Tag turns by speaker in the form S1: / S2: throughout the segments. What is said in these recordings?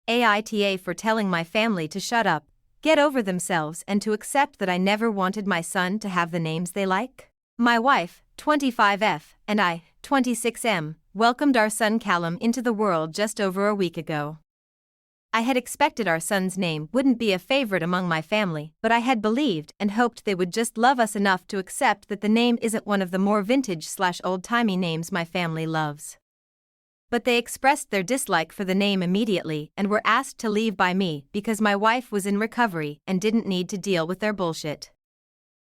S1: AITA for telling my family to shut up, get over themselves and to accept that I never wanted my son to have the names they like. My wife, 25F, and I, 26M, welcomed our son Callum into the world just over a week ago. I had expected our son's name wouldn't be a favorite among my family, but I had believed and hoped they would just love us enough to accept that the name isn't one of the more vintage/old-timey names my family loves. But they expressed their dislike for the name immediately and were asked to leave by me because my wife was in recovery and didn't need to deal with their bullshit.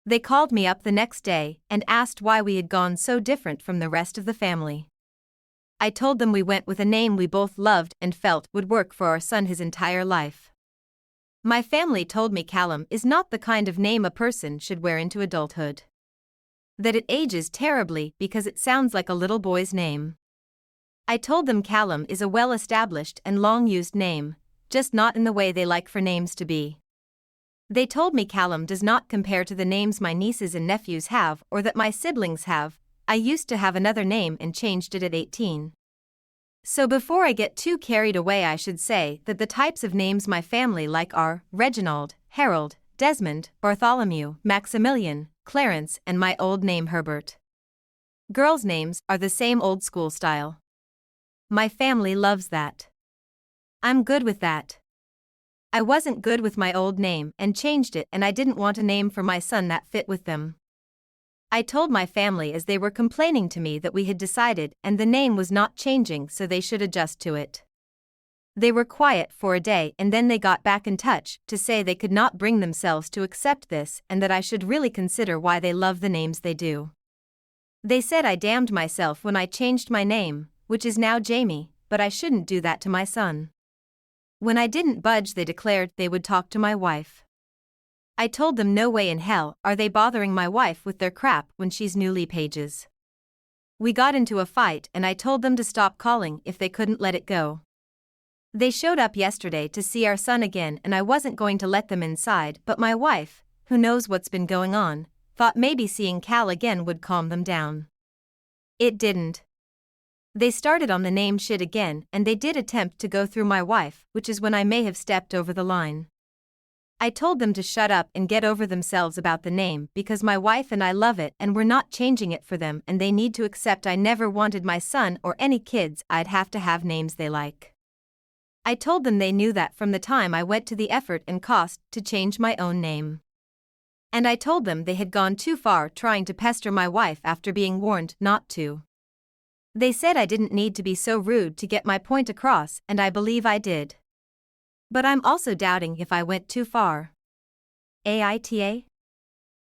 S1: They called me up the next day and asked why we had gone so different from the rest of the family. I told them we went with a name we both loved and felt would work for our son his entire life. My family told me Callum is not the kind of name a person should wear into adulthood. That it ages terribly because it sounds like a little boy's name. I told them Callum is a well-established and long-used name, just not in the way they like for names to be. They told me Callum does not compare to the names my nieces and nephews have or that my siblings have. I used to have another name and changed it at 18. So before I get too carried away, I should say that the types of names my family like are Reginald, Harold, Desmond, Bartholomew, Maximilian, Clarence, and my old name Herbert. Girls' names are the same old school style. My family loves that. I'm good with that. I wasn't good with my old name and changed it, and I didn't want a name for my son that fit with them. I told my family as they were complaining to me that we had decided and the name was not changing, so they should adjust to it. They were quiet for a day and then they got back in touch to say they could not bring themselves to accept this and that I should really consider why they love the names they do. They said I damned myself when I changed my name, which is now Jamie, but I shouldn't do that to my son. When I didn't budge, they declared they would talk to my wife. I told them no way in hell are they bothering my wife with their crap when she's newly pages. We got into a fight and I told them to stop calling if they couldn't let it go. They showed up yesterday to see our son again and I wasn't going to let them inside, but my wife, who knows what's been going on, thought maybe seeing Cal again would calm them down. It didn't. They started on the name shit again and they did attempt to go through my wife, which is when I may have stepped over the line. I told them to shut up and get over themselves about the name because my wife and I love it and we're not changing it for them, and they need to accept I never wanted my son or any kids I'd have to have names they like. I told them they knew that from the time I went to the effort and cost to change my own name. And I told them they had gone too far trying to pester my wife after being warned not to. They said I didn't need to be so rude to get my point across, and I believe I did. But I'm also doubting if I went too far. AITA?